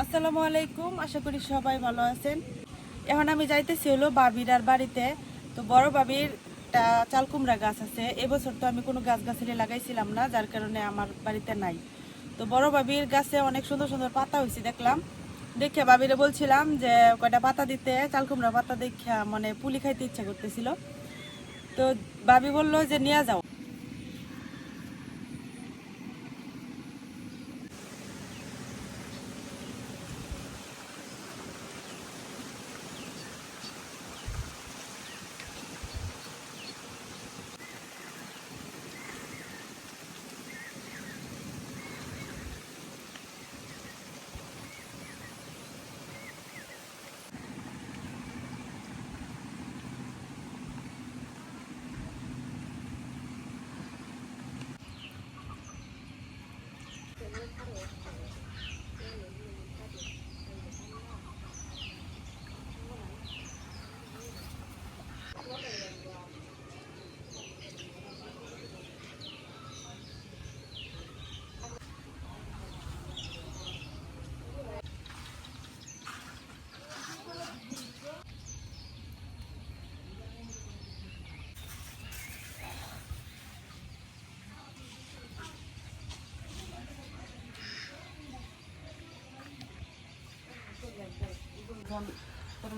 আসসালামু আলাইকুম, আশা করি সবাই ভালো আছেন। এখন আমি যাইতেছি হলো বাবির আর বাড়িতে। তো বড় বাবির চাল কুমড়া গাছ আছে। এবছর তো আমি কোনো গাছগাছালি লাগাইছিলাম না, যার কারণে আমার বাড়িতে নাই। তো বড় বাবির গাছে অনেক সুন্দর সুন্দর পাতা হয়েছে দেখলাম। দেখে বাবিরে বলছিলাম যে কয়টা পাতা দিতে, চাল কুমড়া পাতা দেখা মানে পুলি খাইতে ইচ্ছা করতেছিল। তো বাবি বললো যে নিয়ে যাও।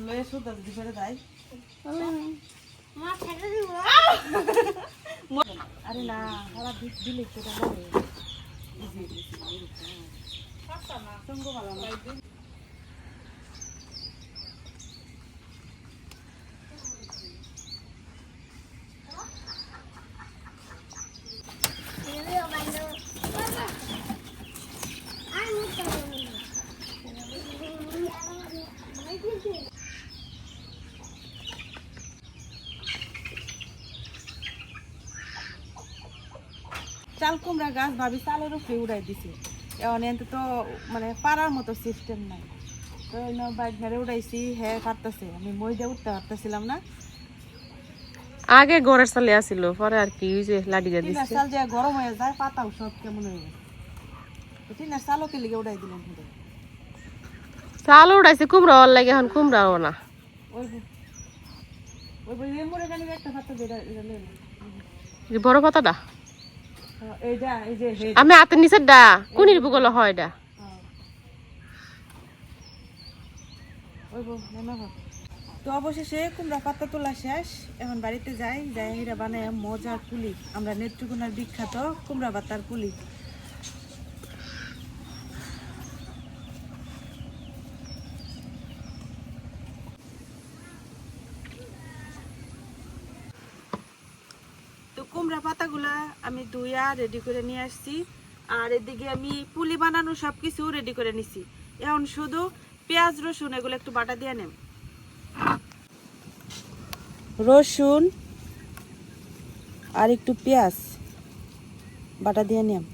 লয়ে সুদ দিবে যাই। আরে না, সারা দিলে সেটা লাগে সঙ্গ ভালো না। চাল কুমড়া গাছ ভাবি চালের উপরে উড়াই দিছে। এখন এতে তো মানে পারার মতো সিস্টেম নাই। তো বাইক মেরে উড়াইছি, হ্যাঁ পারতেছে। আমি মই দিয়ে উঠতে পারতেছিলাম না। আগে ঘরের চালে আসিল, পরে আর কি যে লাডিয়া দিচ্ছে। চাল যে গরম হয়ে যায়, পাতাও সব কেমন হয়ে গেছে। টিনের চালকে লিগে উড়াই দিলাম। চাল উড়াইছে কুমড়া ওর লাগে, এখন কুমড়াও না। ওই ওই মরে জানি একটা পাতা যেটা বড় পাতাটা এইটা, এই যে আমি হাতের নিচের ডা কোনির বুগল হয় এটা। তো অবশেষে কুমড়া পাতা তোলা শেষ। এখন বাড়িতে যাই, যাই হিরা বানায় মজার পুলি। আমরা নেত্রকোনার বিখ্যাত কুমড়া পাতার পুলি। তো কুমড়া পাতাগুলা আমি ধুইয়া রেডি করে নিয়ে আসছি। আর এদিকে আমি পুলি বানানো সবকিছু রেডি করে নিছি। এখন শুধু পেঁয়াজ রসুন এগুলো একটু বাটা দিয়ে নেব। রসুন আর একটু পেঁয়াজ বাটা দিয়ে নিলাম।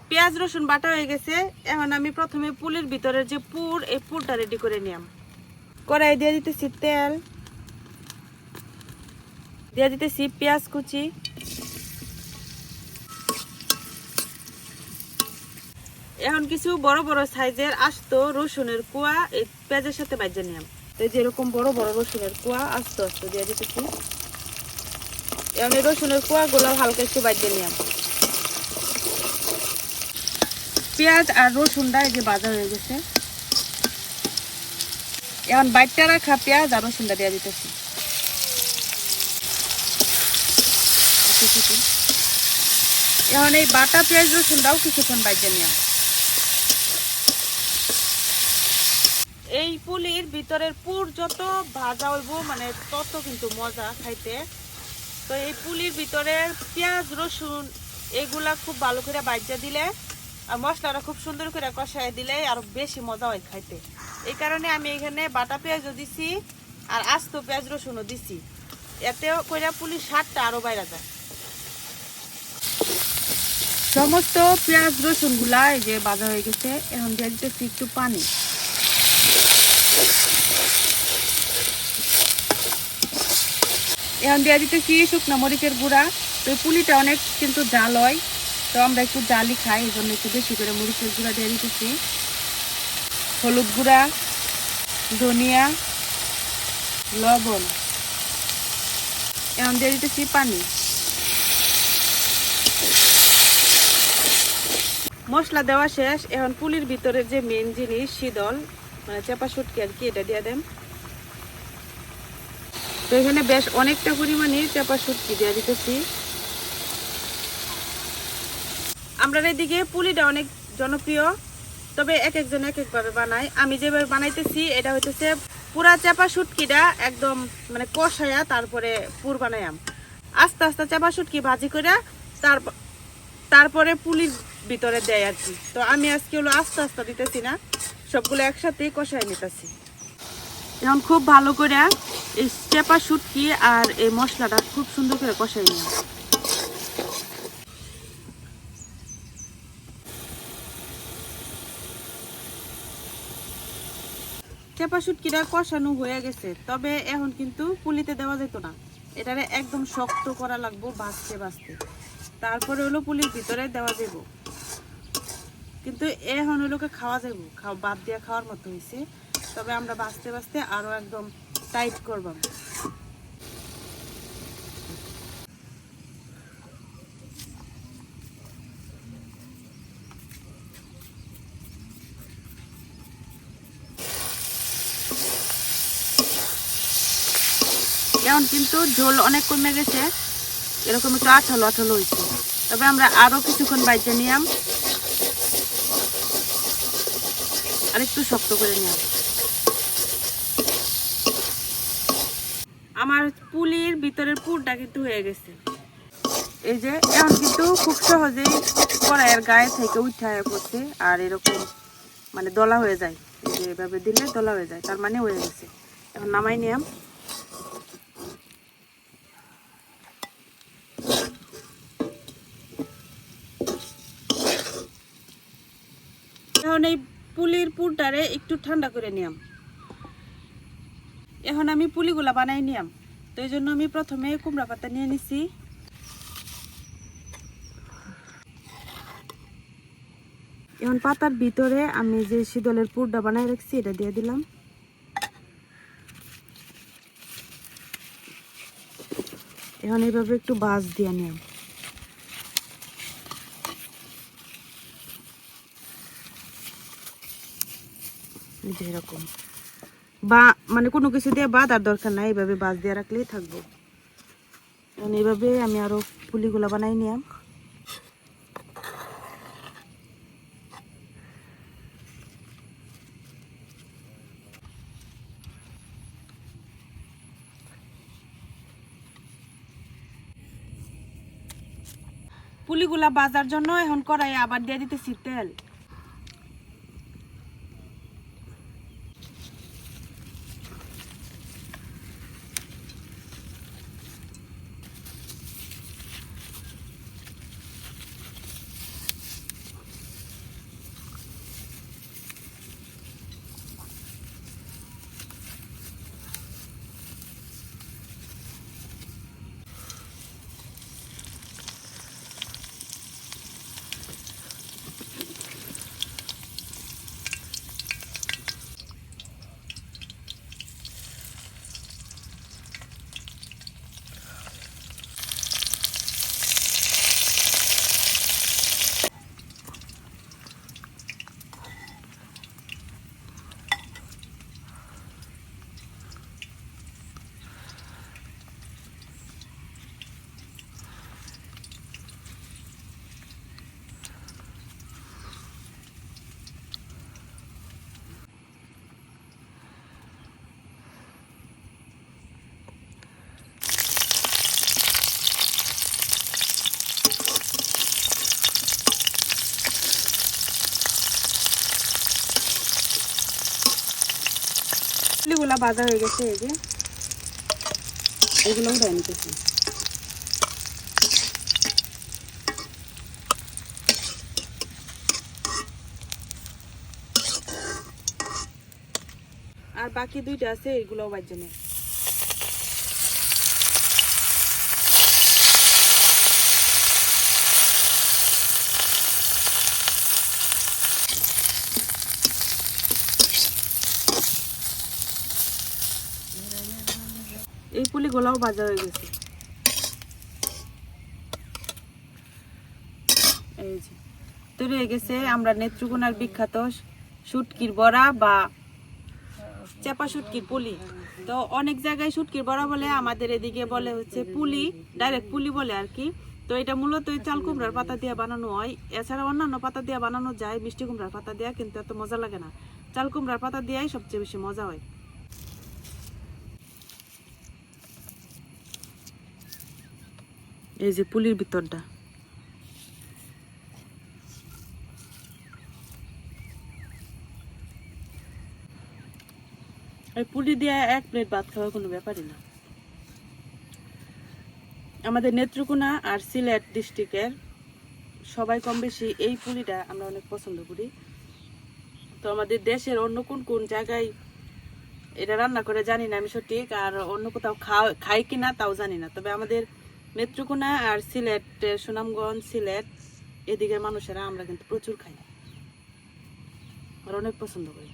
পেঁয়াজ রসুন বাটা হয়ে গেছে। এখন আমি প্রথমে পুলির ভিতরের যে পুর, এই পুরটা রেডি করে নিলাম। কড়াই দিয়ে দিতেছি তেল, দিয়ে দিতেছি পেঁয়াজ কুচি, এখন কিছু বড় বড় সাইজের আস্ত রসুনের কোয়া এই পেঁয়াজের সাথে বাজিয়ে নিলাম। এই যে এরকম বড় বড় রসুনের কোয়া আস্ত আস্ত দিয়ে দিতেছি। এখন এই রসুনের কোয়া গুলো হালকা একটু বাজিয়ে নিলাম। পেঁয়াজ আর রসুনটা এই যে ভাজা হয়ে গেছে। এখন বাইটটা রাখা পেঁয়াজ আর রসুনটা দিয়ে দিতেছি। এখন এই বাটা পেঁয়াজ রসুনটাও কিছুক্ষণ বাইজে নিলাম। এই পুলির ভিতরের পুর যত ভাজা হইব মানে তত কিন্তু মজা খাইতে। তো এই পুলির ভিতরের পেঁয়াজ রসুন এগুলা খুব ভালো করে বাইজা দিলে আর মশলাটা খুব সুন্দর করে কষায় দিলে আরো বেশি মজা হয় খাইতে। এই কারণে আমি এখানে বাটা পেঁয়াজও দিছি আর আস্ত পেঁয়াজ রসুনও দিছি, এতে করে পুলির স্বাদটা আরো বাইরে যায়। সমস্ত পেঁয়াজ রসুন গুলা এই যে ভাজা হয়ে গেছে, এখন দিয়ে দিতেছি একটু পানি। এখন দিয়ে দিতেছি শুকনো মরিচের গুঁড়া। তো পুলিটা অনেক কিন্তু জাল হয়, তো আমরা একটু জালই খাই, এই জন্য একটু বেশি করে মরিচের গুঁড়া দিয়ে দিতেছি। হলুদ গুঁড়া, ধনিয়া, লবণ, এখন দিয়ে দিতেছি পানি। মশলা দেওয়া শেষ, এখন পুলির ভিতরে যে মেন জিনিস শীতল মানে চাপা শুটকি আর কি, এটা দিয়ে দেন। তো এখানে বেশ অনেকটা পরিমাণে চাপা শুটকি দিয়ে দিতেছি। আমরা এদিকে পুলিটা অনেক জনপ্রিয়, তবে এক একজন এক একভাবে বানায়। আমি যেভাবে বানাইতেছি এটা হইতেছে পুরা চাপা শুটকিটা একদম মানে কষায়া তারপরে পুর বানায়াম, আস্তে আস্তে চাপা শুটকি ভাজি করে তারপরে পুলির ভিতরে দেয় আর কি। তো আমি আজকে হলো আস্তে আস্তে দিতেছি না, সবগুলো একসাথেই কষায় নিতেছি। এখন খুব ভালো করে এই চাপা শুটকি আর এই মশলাটা খুব সুন্দর করে কষাই নিলাম। চাপা শুটকিটা কষানো হয়ে গেছে, তবে এখন কিন্তু পুলিতে দেওয়া যেত না, এটারে একদম শক্ত করা লাগবো ভাজতে ভাজতে, তারপরে হলো পুলির ভিতরে দেওয়া যাব। কিন্তু এখন হলোকে খাওয়া যাব, বাদ দিয়ে খাওয়ার মতো হয়েছে, তবে আমরা ভাজতে ভাজতে আরো একদম টাইট করব। এখন কিন্তু ঝোল অনেক কমে গেছে, এরকম একটু আঠালো আঠালো হয়েছে, তবে আমরা আরো কিছুক্ষণ বাইচে নিলাম আর একটু শক্ত করে নিলাম। আমার পুলির ভিতরের পুরটা কিন্তু হয়ে গেছে, এই যে এখন কিন্তু খুব সহজেই কড়াইয়ের গায়ে থেকে উঠায় পড়ছে, আর এরকম মানে দলা হয়ে যায়, এই যে এভাবে দিলে দলা হয়ে যায়, তার মানে হয়ে গেছে। এখন নামাই নিলাম। এখন এই পুলির পুরটারে একটু ঠান্ডা করে নিলাম। এখন আমি পুলিগুলা বানাই নিলাম, তো এই জন্য আমি প্রথমে কুমড়া পাতা নিয়ে নিছি। এখন পাতার ভিতরে আমি যে শীতলের পুরটা বানাই রাখছি এটা দিয়ে দিলাম। এখন এইভাবে একটু বাজ দিয়ে নিলাম, এরকম বা মানে কোনো কিছু দিয়ে বাঁধার দরকার নাই, এইভাবে বাজ দিয়ে রাখলেই থাকবো। এখন এইভাবে আমি আরো পুলিগুলা বানাই নিলাম। পুলিগুলা বাজার জন্য এখন কড়াইয়ে আবার দিয়ে দিতেছি তেল। পুলিগুলা ভাজা হয়ে গেছে, এই যে এগুলো উঠাই নিতেছি। আর বাকি দুইটা আছে, এগুলোও বাজে নেই। এই পুলিগুলাও ভাজা হয়ে গেছে। এই যে তৈরি হয়ে গেছে আমরা নেত্রকোনার বিখ্যাত শুটকির বড়া বা চাপা শুটকির পুলি। তো অনেক জায়গায় শুটকির বড়া বলে, আমাদের এদিকে বলে হচ্ছে পুলি, ডাইরেক্ট পুলি বলে আর কি। তো এটা মূলত চাল কুমড়ার পাতা দিয়ে বানানো হয়। এছাড়া অন্যান্য পাতা দিয়ে বানানো যায়, মিষ্টি কুমড়ার পাতা দিয়ে, কিন্তু এত মজা লাগে না। চাল কুমড়ার পাতা দিয়েই সবচেয়ে বেশি মজা হয়। এই যে পুলির ভিতরটা, এই পুলি দিয়ে এক প্লেট ভাত খাওয়া কোনো ব্যাপারই না। আমাদের নেত্রকোনা আর সিলেট ডিস্ট্রিক্টের সবাই কম বেশি এই পুলিটা আমরা অনেক পছন্দ করি। তো আমাদের দেশের অন্য কোন কোন জায়গায় এটা রান্না করে জানি না আমি সঠিক, আর অন্য কোথাও খাই কিনা তাও জানি না। তবে আমাদের নেত্রকোনা আর সিলেট, সুনামগঞ্জ, সিলেট এদিকের মানুষেরা আমরা কিন্তু প্রচুর খাই আর অনেক পছন্দ করি।